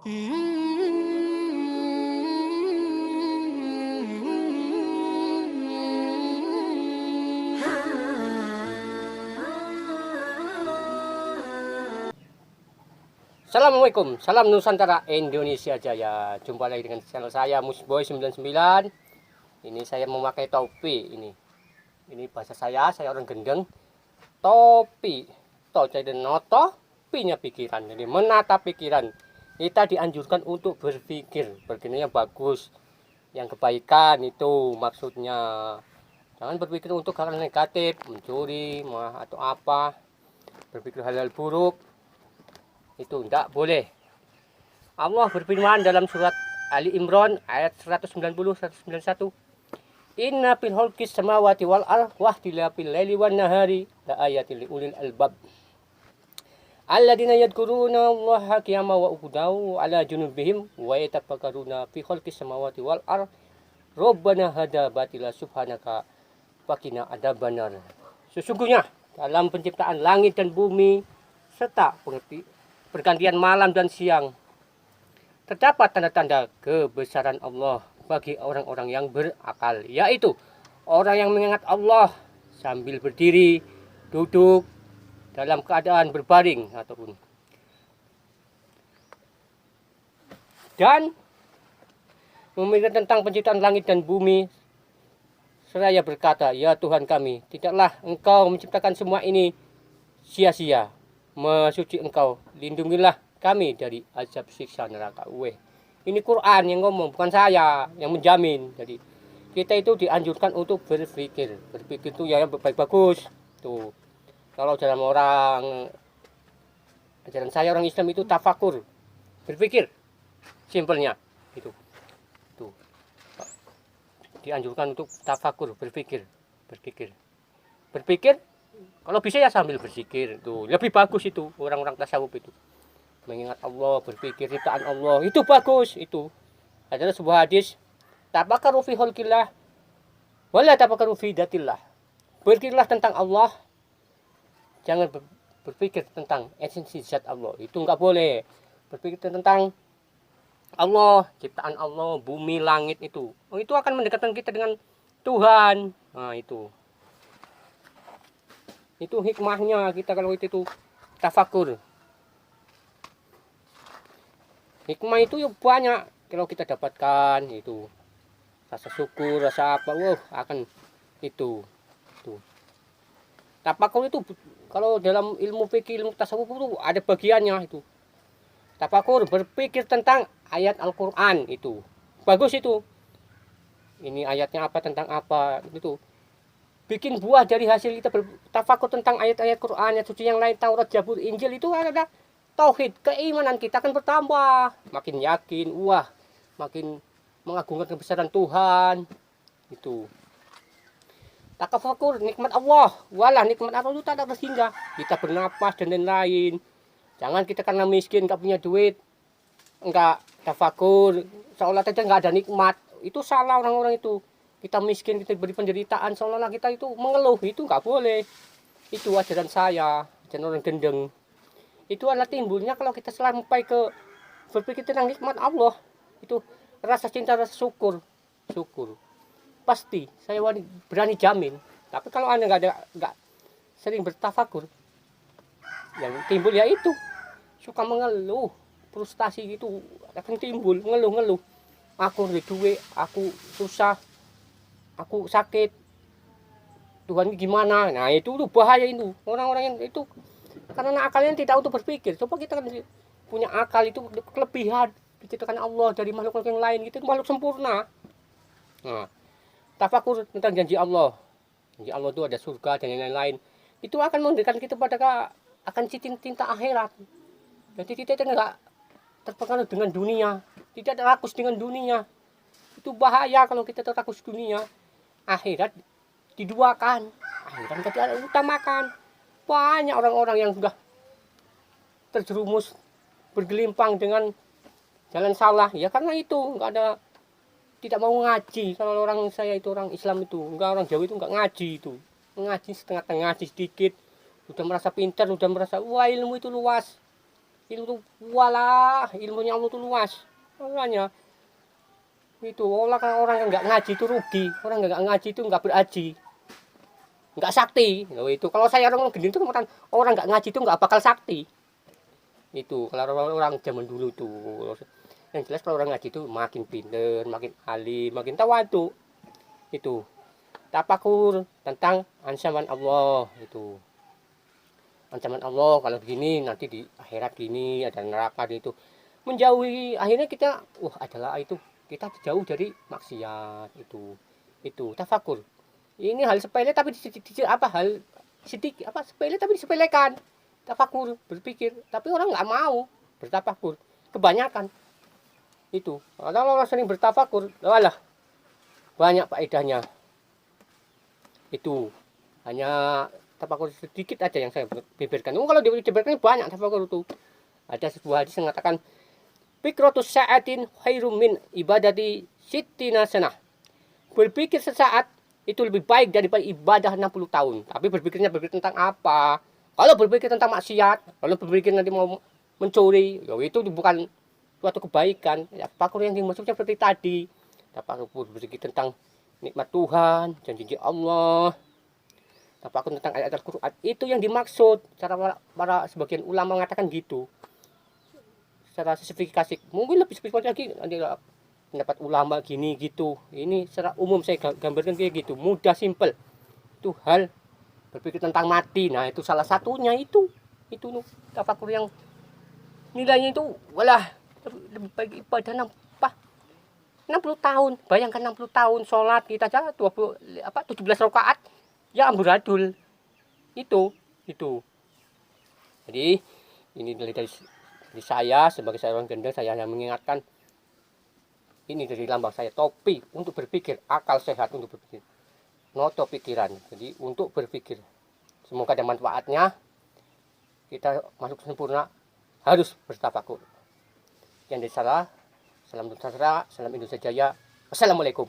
Assalamualaikum, salam Nusantara Indonesia Jaya. Jumpa lagi dengan channel saya Musboy 99. Ini saya memakai topi ini. Ini bahasa saya orang gendeng. Topi, jadi noto, pinya pikiran. Jadi menata pikiran. Kita dianjurkan untuk berpikir, berpikirnya bagus. Yang kebaikan itu maksudnya. Jangan berpikir untuk hal negatif, mencuri, atau apa. Berpikir hal-hal buruk. Itu tidak boleh. Allah berfirman dalam surat Ali Imran ayat 190-191, Inna fil khalqis samawati wal ardh wa ikhtilafil laili wan nahari la ayatil liulil albab alladzina yadhkuruna Allaha qiyaman wa qu'udan ala junubihim wa yatafakkaruna fi khalqis samawati wal ardh rabbana hadza batila subhanaka faqina adzabannar. Sesungguhnya dalam penciptaan langit dan bumi serta pergantian malam dan siang terdapat tanda-tanda kebesaran Allah bagi orang-orang yang berakal, yaitu orang yang mengingat Allah sambil berdiri, duduk, dalam keadaan berbaring ataupun dan memikirkan tentang penciptaan langit dan bumi seraya berkata, ya Tuhan kami, tidaklah Engkau menciptakan semua ini sia-sia. Mesuci Engkau, lindungilah kami dari azab siksa neraka. Ini Quran yang ngomong, bukan saya yang menjamin. Jadi kita itu dianjurkan untuk berpikir itu ya yang baik-bagus tuh. Kalau dalam ajaran saya orang Islam itu tafakur, berpikir, simpelnya itu tuh. Dianjurkan untuk tafakur, berpikir. Kalau bisa ya sambil berzikir, itu lebih bagus. Itu orang-orang tasawuf itu mengingat Allah, berpikir ciptaan Allah, itu bagus. Itu adalah sebuah hadis, tafakkaru fi khalqillah wala tafakkaru fi datillah. Berpikirlah tentang Allah, jangan berpikir tentang esensi zat Allah. Itu enggak boleh. Berpikir tentang Allah, ciptaan Allah, bumi, langit itu akan mendekatkan kita dengan Tuhan. Nah, itu hikmahnya kita kalau itu tafakur. Hikmah itu banyak kalau kita dapatkan, itu rasa syukur, rasa apa, akan itu. Tafakur itu kalau dalam ilmu fikih, ilmu tasawuf itu ada bagiannya itu. Tafakur, berpikir tentang ayat Al-Qur'an, itu bagus itu. Ini ayatnya apa, tentang apa, itu bikin buah dari hasil kita bertafakur tentang ayat-ayat Quran, ayat suci yang lain, Taurat, Zabur, Injil. Itu ada tauhid, keimanan kita akan bertambah, makin yakin, makin mengagungkan kebesaran Tuhan. Itu tafakur nikmat Allah, nikmat Allah itu tak ada terhingga. Kita bernapas dan lain-lain. Jangan kita karena miskin, nggak punya duit, enggak tafakur seolah saja nggak ada nikmat. Itu salah orang-orang itu. Kita miskin, kita beri penderitaan, seolah-olah kita itu mengeluh. Itu nggak boleh. Itu ajaran saya, ajaran orang gendeng. Itu adalah timbulnya kalau kita sampai ke berpikir tentang nikmat Allah. Itu rasa cinta, rasa syukur. Pasti, saya berani jamin. Tapi kalau Anda nggak sering bertafakur, yang timbul ya itu. Suka mengeluh, frustasi gitu akan timbul, mengeluh. Aku duit, aku susah, aku sakit, Tuhan gimana. Nah itu bahaya itu orang-orang yang itu karena akalnya tidak untuk berpikir. Coba kita kan punya akal, itu kelebihan diciptakan Allah dari makhluk yang lain, itu makhluk sempurna. Nah, tafakur tentang janji Allah itu ada surga dan lain-lain, itu akan mendekatkan kita pada akan cinta akhirat. Jadi kita tidak terpengaruh dengan dunia, tidak rakus dengan dunia. Itu bahaya kalau kita terrakus dunia. Akhirat diduakan, akhirat tidak utamakan. Banyak orang-orang yang sudah terjerumus, bergelimpang dengan jalan salah, ya karena itu tidak mau ngaji. Kalau orang saya itu orang Islam itu orang Jawa itu enggak ngaji, itu ngaji setengah-tengah, ngaji sedikit, udah merasa pintar, udah merasa ilmu itu luas. Ilmu tuh walah, ilmunya Allah tuh luas. Makanya itu orang yang nggak ngaji itu rugi, orang nggak ngaji itu nggak beraji, nggak sakti. Loh itu kalau saya orang gini tuh orang nggak ngaji itu nggak bakal sakti. Itu kalau orang zaman dulu tuh, yang jelas kalau orang ngaji itu makin pinter, makin alim, makin tawadu. Itu tafakur tentang ancaman Allah itu. Ancaman Allah kalau begini nanti di akhirat gini ada neraka itu. Menjauhi akhirnya kita adalah itu kita jauh dari maksiat itu tafakur. Ini hal sepele tapi hal sedikit sepele tapi disepelekan. Tafakur berpikir tapi orang nggak mau bertafakur kebanyakan itu. Kalau orang sering bertafakur walah banyak faedahnya itu. Hanya tafakur sedikit aja yang saya beberkan. Kalau dibeberkan banyak tafakur itu. Ada sebuah hadis yang mengatakan fikratus sa'atin khairum min ibadati sittina sanah. Berpikir sesaat itu lebih baik daripada ibadah 60 tahun. Tapi berpikir tentang apa? Kalau berpikir tentang maksiat, kalau berpikir nanti mau mencuri, ya itu bukan suatu kebaikan. Ya, tafakur yang dimaksudnya seperti tadi. Tafakur berpikir tentang nikmat Tuhan, janji Allah. Tafakur tentang ayat Al-Quran. Itu yang dimaksud. Cara para sebagian ulama mengatakan gitu. Secara spesifikasi, mungkin lebih spesifik lagi nanti pendapat ulama gini gitu. Ini secara umum saya gambarkan kayak gitu, mudah, simple. Itu hal berpikir tentang mati. Nah, itu salah satunya itu tafakur yang nilainya itu walah lebih baik ibadah 60 tahun. Bayangkan 60 tahun sholat kita aja 17 rakaat ya amburadul. Itu. Jadi ini dari saya sebagai seorang gendeng, saya hanya mengingatkan ini dari lambang saya, topi untuk berpikir, akal sehat untuk berpikir, noto pikiran, jadi untuk berpikir. Semoga ada manfaatnya. Kita masuk sempurna harus bertafakur. Yang salah, salam Nusantara, salam Indonesia Jaya. Assalamualaikum.